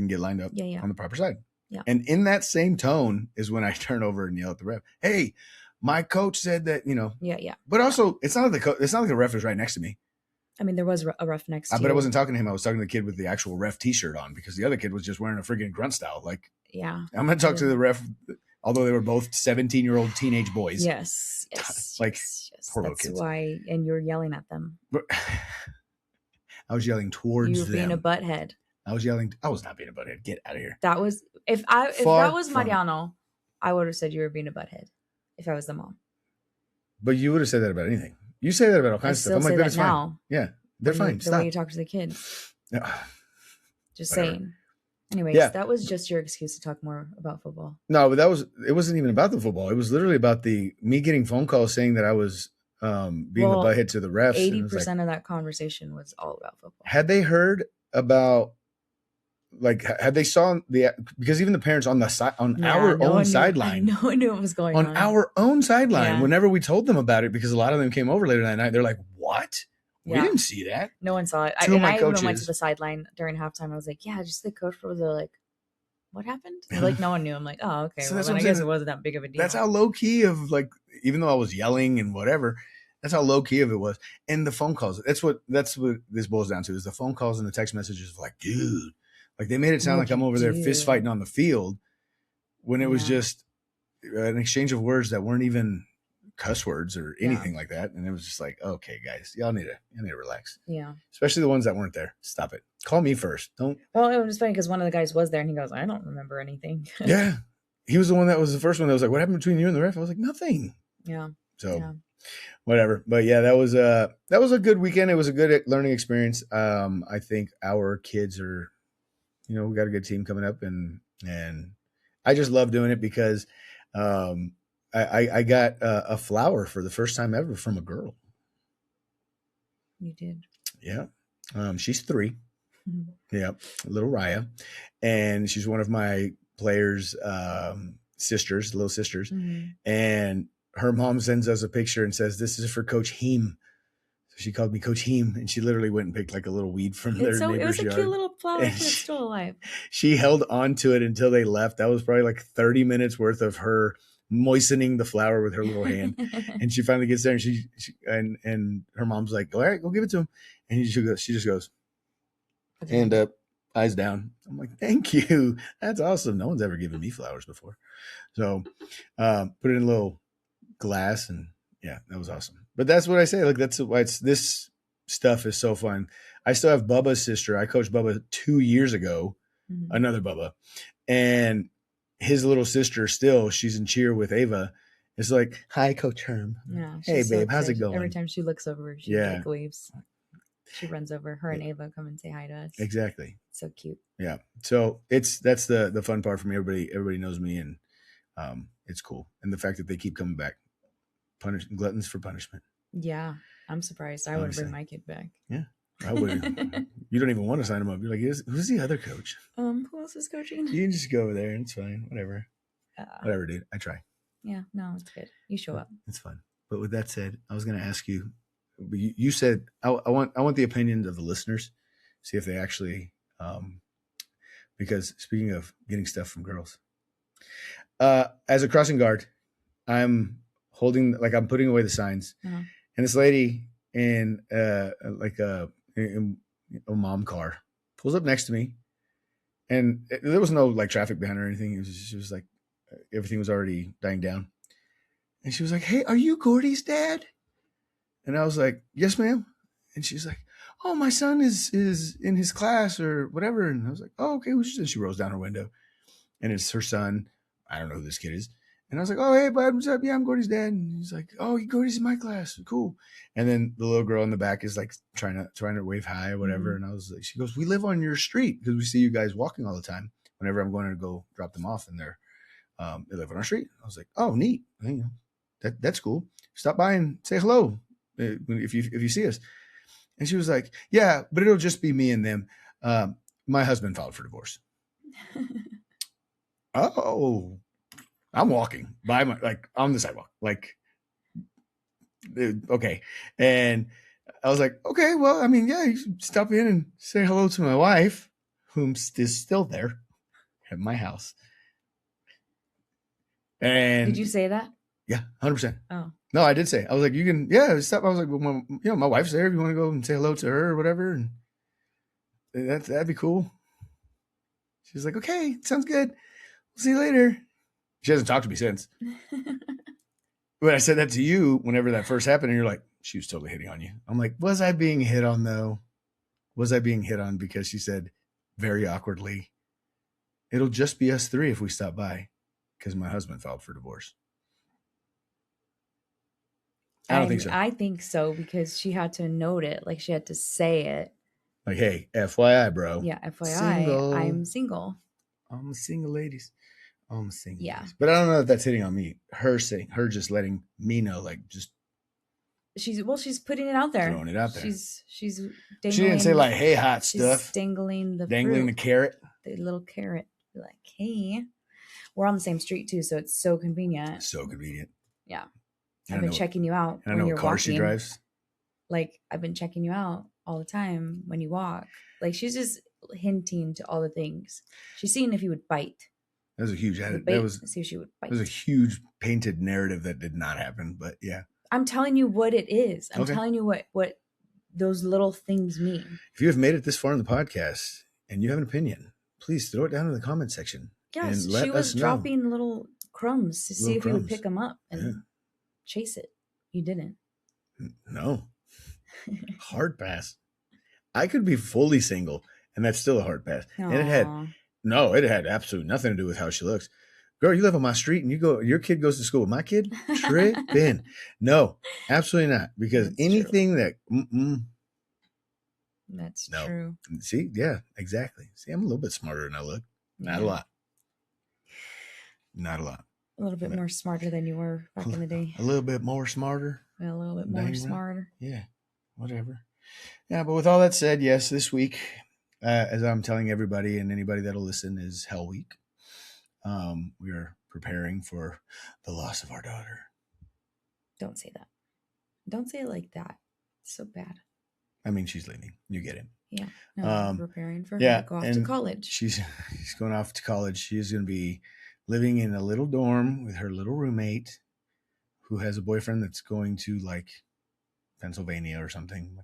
get lined up on the proper side. Yeah. And in that same tone is when I turn over and yell at the ref, hey, my coach said that, Yeah. But also, it's not like the ref is right next to me. I mean, there was a ref next to you. But I wasn't talking to him. I was talking to the kid with the actual ref T-shirt on because the other kid was just wearing a freaking grunt style. Like, yeah, I'm going to talk to the ref, although they were both 17-year-old teenage boys. Yes. Like, poor little That's kids. why, and you're yelling at them. But I was yelling towards them. You were being a butthead. I was yelling. I was not being a butthead. Get out of here. That was if that was Mariano, I would have said you were being a butthead if I was the mom. But you would have said that about anything. You say that about all kinds of stuff. I'm like, but it's fine. Yeah, they're fine. The way you talk to the kid. Just saying. Anyways, that was just your excuse to talk more about football. No, but it wasn't even about the football. It was literally about me getting phone calls saying that I was being a butthead to the refs. 80% of that conversation was all about football. Had they heard about, like, had they saw because even the parents on our own sideline. No one knew what was going on. On our own sideline, whenever we told them about it, because a lot of them came over later that night, they're like, what? We didn't see that. No one saw it. I even went to the sideline during halftime. I was like, yeah, just the coach was like, what happened? Like, no one knew. I'm like, oh, okay. So well, then I guess it wasn't that big of a deal. That's how low key of, like, even though I was yelling and whatever, that's how low key of it was. And the phone calls, that's what this boils down to, is the phone calls and the text messages of like, dude, like they made it sound like I'm over there fist fighting on the field when it was just an exchange of words that weren't even cuss words or anything like that. And it was just like, okay, guys, y'all need to relax. Yeah. Especially the ones that weren't there. Stop it. Call me first. Don't. Well, it was funny because one of the guys was there and he goes, I don't remember anything. Yeah. He was the one that was the first one that was like, what happened between you and the ref? I was like, nothing. Yeah. So whatever. But yeah, that was a good weekend. It was a good learning experience. I think our kids are, we got a good team coming up and I just love doing it because, I got a flower for the first time ever from a girl. You did? Yeah. She's 3. Mm-hmm. Yeah. Little Raya. And she's one of my players' sisters, little sisters. Mm-hmm. And her mom sends us a picture and says, this is for Coach Heem. So she called me Coach Heem, and she literally went and picked like a little weed from their neighbor's yard. It was a cute little flower that's still alive. She held on to it until they left. That was probably like 30 minutes worth of her moistening the flower with her little hand. And she finally gets there and she and her mom's like, all right, go give it to him. And she just goes, hand up, eyes down. I'm like, thank you. That's awesome. No one's ever given me flowers before. So put it in a little glass and that was awesome. But that's what I say. Like, that's why this stuff is so fun. I still have Bubba's sister. I coached Bubba 2 years ago, another Bubba. And his little sister still, she's in cheer with Ava. It's like, hi, Coach Herm. Yeah. Hey, She's so babe, how's it excited. going? Every time she looks over, she like waves. She runs over. Her and Ava come and say hi to us. Exactly. So cute. Yeah. So that's the fun part for me. Everybody knows me, and it's cool. And the fact that they keep coming back, gluttons for punishment. Yeah, I'm surprised. I wouldn't bring my kid back. Yeah, I wouldn't. You don't even want to sign him up. You're like, who's the other coach? Who else is coaching? You can just go over there and it's fine. Whatever. Whatever, dude. I try. Yeah, no, it's good. You show up. It's fun. But with that said, I was going to ask you. You said I want the opinions of the listeners. See if they actually, because speaking of getting stuff from girls, as a crossing guard, I'm putting away the signs, and this lady in like a mom car pulls up next to me, and there was no like traffic behind her or anything. She was like, everything was already dying down, and she was like, "Hey, are you Gordy's dad?" And I was like, "Yes, ma'am." And she's like, "Oh, my son is in his class or whatever." And I was like, "Oh, okay." And she rolls down her window, and it's her son. I don't know who this kid is. And I was like, "Oh, hey, bud, what's up? Yeah, I'm Gordy's dad." And he's like, "Oh, Gordy's in my class. Cool." And then the little girl in the back is like trying to wave hi or whatever. Mm-hmm. And I was like, she goes, "We live on your street because we see you guys walking all the time. Whenever I'm going to go drop them off, and they live on our street." I was like, "Oh, neat. That's cool. Stop by and say hello if you see us." And she was like, "Yeah, but it'll just be me and them. My husband filed for divorce." Oh. I'm walking by on the sidewalk, okay. And I was like, okay, well, I mean, yeah, you should stop in and say hello to my wife, whom is still there at my house. And did you say that? Yeah, 100%. Oh, no, I did say, I was like, you can, stop. I was like, well, my wife's there. If you want to go and say hello to her or whatever, and that'd be cool. She's like, okay, sounds good. We'll see you later. She hasn't talked to me since. When I said that to you, whenever that first happened, and you're like, she was totally hitting on you. I'm like, was I being hit on though? Was I being hit on because she said very awkwardly, "It'll just be us three if we stop by," because my husband filed for divorce. I don't think so. I think so because she had to note it. Like she had to say it. Like, hey, FYI, bro. Yeah, FYI, I'm single. I'm single, ladies. I'm single. Yeah. Ladies. But I don't know if that's hitting on me. Her just letting me know, like, just. She's putting it out there. Throwing it out there. She's dangling. She didn't say like, "Hey, hot stuff." Dangling the carrot. The little carrot. Like, hey, we're on the same street too, so it's so convenient. So convenient. Yeah. I've been checking you out when you're car walking. She drives. Like, I've been checking you out all the time when you walk. Like, she's just hinting to all the things. She's seeing if you would bite. That was a huge see if she would bite. It was a huge painted narrative that did not happen, but yeah. I'm telling you what it is. I'm telling you what those little things mean. If you have made it this far in the podcast and you have an opinion, please throw it down in the comment section. Yes, and she was dropping little crumbs to see if you would pick them up and chase it. You didn't. No. Hard pass. I could be fully single, and that's still a hard pass. Aww. And it had absolutely nothing to do with how she looks. Girl, you live on my street and your kid goes to school with my kid? Tripping. No, absolutely not. Because that's anything true. That's true. See? Yeah, exactly. See, I'm a little bit smarter than I look. Not a lot. Not a lot. A little bit more smarter than you were back in the day. A little bit more smarter. A little bit more smarter. Yeah, whatever. Yeah, but with all that said, yes, this week, as I'm telling everybody and anybody that'll listen, is Hell Week. We are preparing for the loss of our daughter. Don't say that. Don't say it like that. It's so bad. I mean, she's leaving. You get it. Yeah. No, preparing for her to go off to college. She's going off to college. She's going to be living in a little dorm with her little roommate who has a boyfriend that's going to like Pennsylvania or something.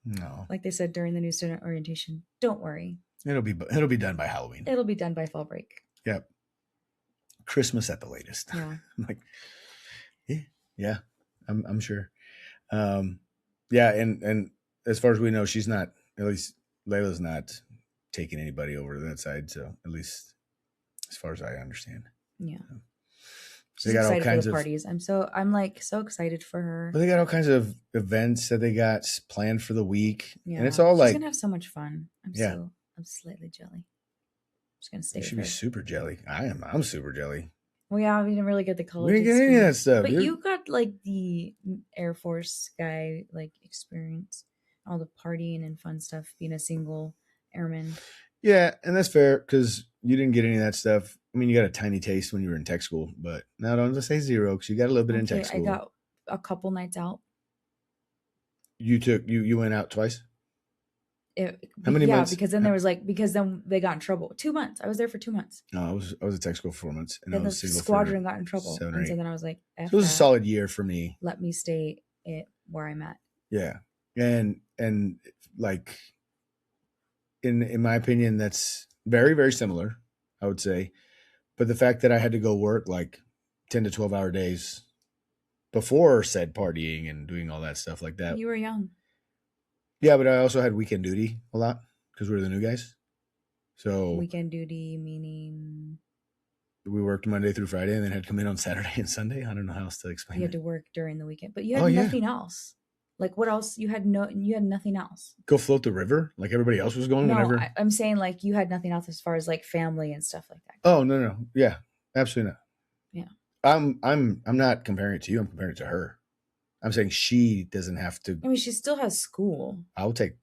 No. Like they said during the new student orientation, don't worry. It'll be done by Halloween. It'll be done by fall break. Yep. Christmas at the latest. Yeah. I'm like, yeah, I'm sure. Yeah, and as far as we know, she's not, at least Layla's not taking anybody over to that side. So at least as far as I understand. Yeah. She's excited for the parties. I'm like so excited for her. But they got all kinds of events that they got planned for the week. Yeah. And it's all she's gonna have so much fun. I'm slightly jelly. I'm just gonna stay. You should be super jelly. I'm super jelly. Well, yeah, we didn't really get the college. We didn't get any of that stuff. But you got like the Air Force guy like experience, all the partying and fun stuff, being a single airman. Yeah, and that's fair because you didn't get any of that stuff. I mean, you got a tiny taste when you were in tech school, but now don't just say zero because you got a little bit in tech school. I got a couple nights out. You went out twice? How many months? Because then then they got in trouble. 2 months. I was there for 2 months. No, I was at tech school for 4 months, and then I was the single squadron got in trouble, and so then I was like, so it was a solid year for me. Let me stay where I'm at. Yeah, and like in my opinion, that's very, very similar, I would say. But the fact that I had to go work like 10 to 12 hour days before said partying and doing all that stuff like that. You were young. Yeah, but I also had weekend duty a lot because we were the new guys. So weekend duty meaning we worked Monday through Friday and then had to come in on Saturday and Sunday. I don't know how else to explain. You had to work during the weekend, but you had nothing else. Like what else? You had nothing else. Go float the river like everybody else was going. No, whenever. I'm saying like you had nothing else as far as like family and stuff like that. Oh no, yeah, absolutely not. Yeah, I'm not comparing it to you. I'm comparing it to her. I'm saying she doesn't have to. I mean, she still has school. I'll take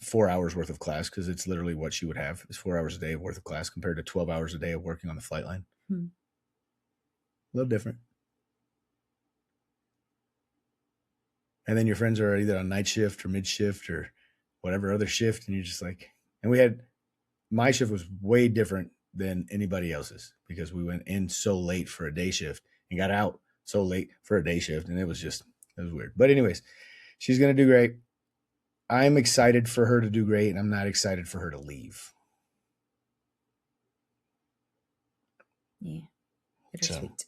4 hours worth of class because it's literally what she would have. It's 4 hours a day worth of class compared to 12 hours a day of working on the flight line. A little different. And then your friends are either on night shift or mid shift or whatever other shift. And you're just like, and my shift was way different than anybody else's because we went in so late for a day shift and got out so late for a day shift. And it was weird. But anyways, she's going to do great. I'm excited for her to do great. And I'm not excited for her to leave. Yeah. Bittersweet.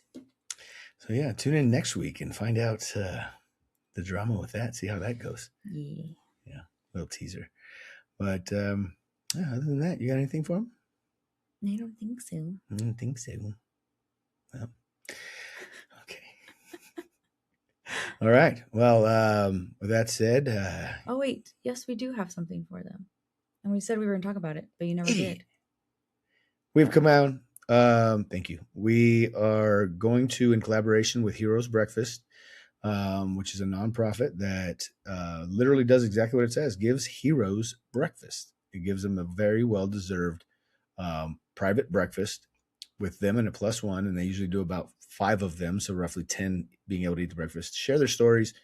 So yeah, tune in next week and find out the drama with that. See how that goes. Yeah. Little teaser. But other than that, you got anything for him? I don't think so. I don't think so. Well, okay. All right. Well, with that said. Oh, wait. Yes, we do have something for them. And we said we were going to talk about it, but you never did. We've come out. Thank you. We are going to, in collaboration with Heroes Breakfast, which is a nonprofit that literally does exactly what it says, gives heroes breakfast. It gives them a very well-deserved private breakfast with them and a +1, and they usually do about 5 of them, so roughly 10 being able to eat the breakfast, share their stories.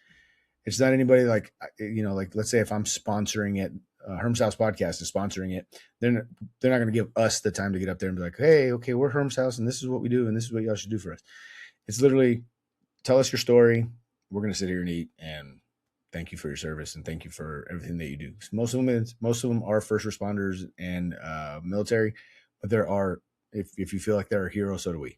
It's not anybody like, like let's say if I'm sponsoring it, Herm's House Podcast is sponsoring it, they're not going to give us the time to get up there and be like, hey, okay, we're Herm's House, and this is what we do, and this is what y'all should do for us. It's literally, tell us your story. We're going to sit here and eat, and thank you for your service, and thank you for everything that you do. Most of them are first responders and military, but there are, if you feel like they're a hero, so do we.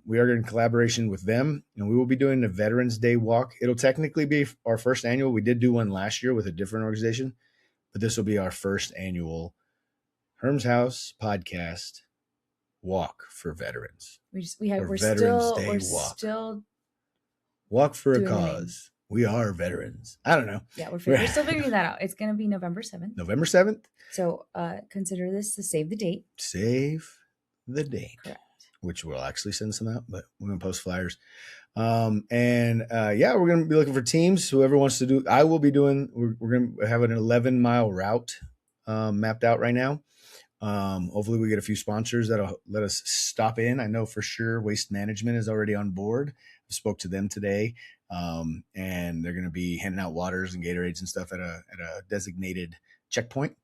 We are in collaboration with them, and we will be doing a Veterans Day walk. It'll technically be our first annual. We did do one last year with a different organization, but this will be our first annual Herm's House Podcast walk for veterans. We're still walk for a cause. We are veterans. I don't know. Yeah, we're still figuring that out. It's going to be November 7th. November 7th. So consider this to save the date. Save the date. Correct. Which we'll actually send some out, but we're going to post flyers. We're going to be looking for teams. Whoever wants to do, I will be doing, we're going to have an 11-mile route mapped out right now. Hopefully we get a few sponsors that'll let us stop in. I know for sure Waste Management is already on board. I spoke to them today. And they're going to be handing out waters and Gatorades and stuff at a designated checkpoint.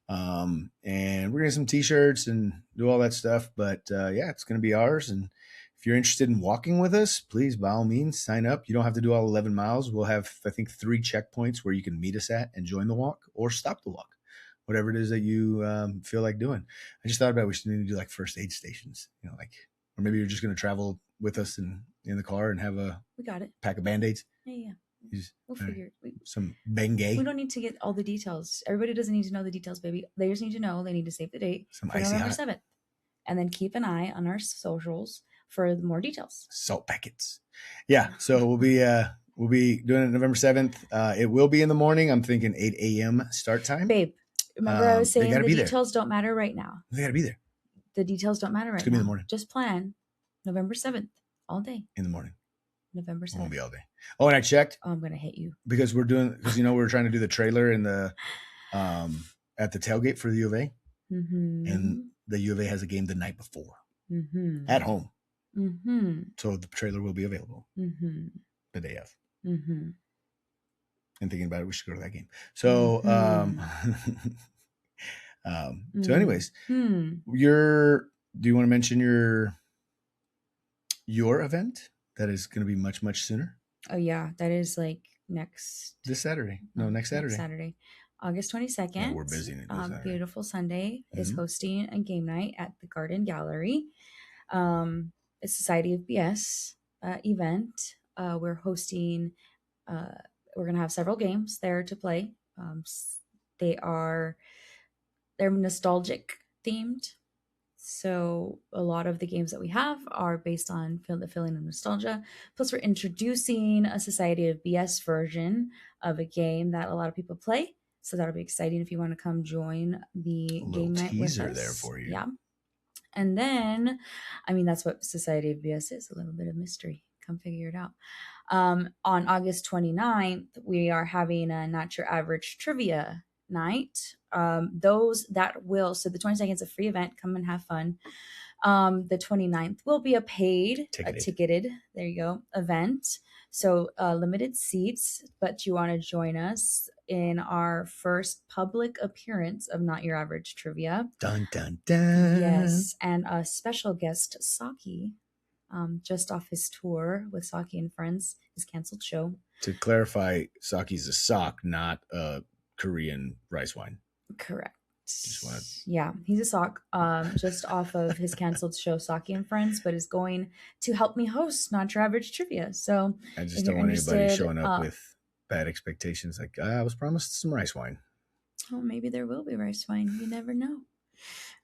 And we're going to some t-shirts and do all that stuff, but it's going to be ours. And if you're interested in walking with us, please, by all means, sign up. You don't have to do all 11 miles. We'll have, I think, 3 checkpoints where you can meet us at and join the walk or stop the walk, whatever it is that you feel like doing. I just thought about we should need to do like first aid stations, or maybe you're just going to travel with us in the car and have we got it. Pack of Band-Aids. Yeah. We'll figure it. Some Bengay. We don't need to get all the details. Everybody doesn't need to know the details, baby. They just need to know they need to save the date for November 7th. And then keep an eye on our socials. for more details. Salt packets. Yeah. So we'll be doing it November 7th. It will be in the morning. I'm thinking 8 a.m. start time. Babe, remember I was saying the be details don't matter right now. They got to be there. The details don't matter right now. It's going to be in the morning. Just plan November 7th all day. In the morning. November 7th. It won't be all day. Oh, and I checked. Oh, I'm going to hit you. Because we're trying to do the trailer in the at the tailgate for the U of A. Mm-hmm. And the U of A has a game the night before. Mm-hmm. At home. Mm-hmm. So the trailer will be available the day of. Mm-hmm. And thinking about it, we should go to that game. So, so anyways, do you want to mention your event that is going to be much, much sooner? Oh yeah. That is like next Saturday. Next Saturday. August 22nd. Yeah, we're busy. Beautiful Sunday is hosting a game night at the Garden Gallery. A Society of BS event. We're hosting, we're going to have several games there to play. They're nostalgic themed. So a lot of the games that we have are based on the feeling of nostalgia. Plus we're introducing a Society of BS version of a game that a lot of people play. So that'll be exciting if you want to come join the game night with us. A little teaser there for you. Yeah. And then, that's what Society of BS is, a little bit of mystery. Come figure it out. On August 29th, we are having a Not Your Average Trivia night. So the 22nd is a free event. Come and have fun. The 29th will be a ticketed, there you go, event. So limited seats, but you want to join us in our first public appearance of Not Your Average Trivia. Dun, dun, dun. Yes, and a special guest, Saki, just off his tour with Saki and Friends, his canceled show. To clarify, Saki's a sock, not a Korean rice wine. Correct. Yeah, he's a sock just off of his canceled show Saki and Friends, but is going to help me host Not Your Average Trivia. So I just don't want anybody showing up with bad expectations. Like, I was promised some rice wine. Oh, maybe there will be rice wine. You never know.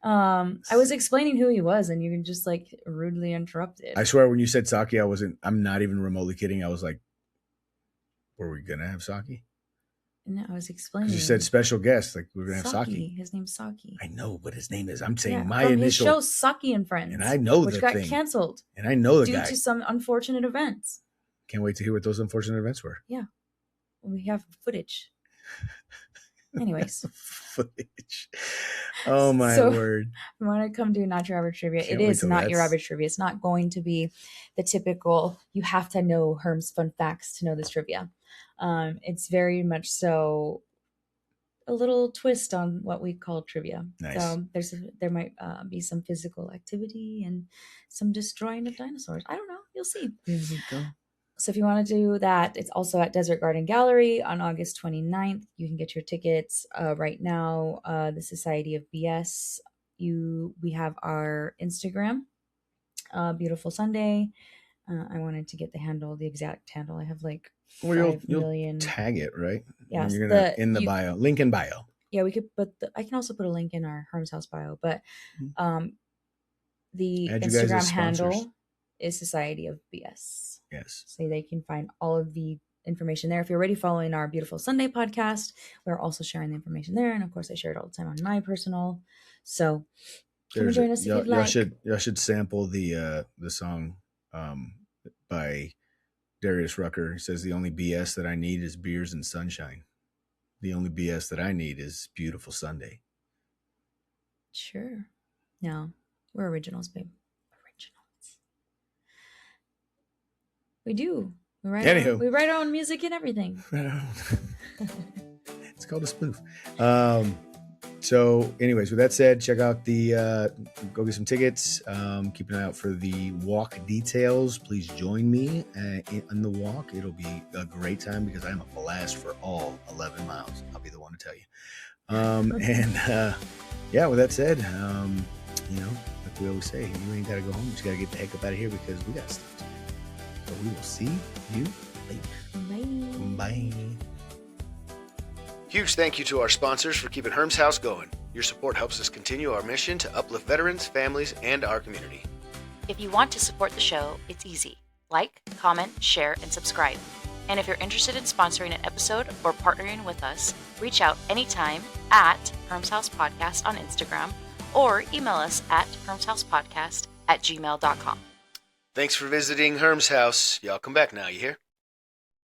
I was explaining who he was and you just like rudely interrupted. I swear when you said Saki, I'm not even remotely kidding. I was like, were we going to have Saki? No, I was explaining. You said special guest, like we're gonna have Saki. His name's Saki. I know, but his name is. I'm saying my from initial. His show Saki and Friends, and I know which got canceled, and I know the due guy to some unfortunate events. Can't wait to hear what those unfortunate events were. Yeah, we have footage. Anyways, footage. Oh my word! We want to come do Not Your Average Trivia. It is not your average trivia. It's not going to be the typical. You have to know Herm's fun facts to know this trivia. It's very much so a little twist on what we call trivia. Nice. So there might be some physical activity and some destroying of dinosaurs. I don't know. You'll see. There we go. So if you want to do that, it's also at Desert Garden Gallery on August 29th. You can get your tickets right now. The Society of BS. We have our Instagram. Beautiful Sunday. I wanted to get the exact handle. I have like 5 million. Tag it, right? Yeah, you're gonna in the bio, link in bio. Yeah, we could put. I can also put a link in our Herm's House bio, but the Instagram handle is Society of BS. Yes, so they can find all of the information there. If you're already following our Beautiful Sunday podcast, we're also sharing the information there, and of course, I share it all the time on my personal. So, come and join us if you'd like. Y'all should sample the song by Darius Rucker. He says, the only BS that I need is beers and sunshine. The only BS that I need is Beautiful Sunday. Sure. No, we're originals, babe. Originals. We do. We write our own music and everything. It's called a spoof. So anyways, with that said, check out go get some tickets. Keep an eye out for the walk details. Please join me in the walk. It'll be a great time because I'm a blast for all 11 miles. I'll be the one to tell you. With that said, like we always say, you ain't got to go home. You just got to get the heck up out of here because we got stuff to do. So we will see you later. Bye. Huge thank you to our sponsors for keeping Herm's House going. Your support helps us continue our mission to uplift veterans, families, and our community. If you want to support the show, it's easy. Like, comment, share, and subscribe. And if you're interested in sponsoring an episode or partnering with us, reach out anytime at Herm's House Podcast on Instagram or email us at hermshousepodcast@gmail.com. Thanks for visiting Herm's house. Y'all come back now, you hear?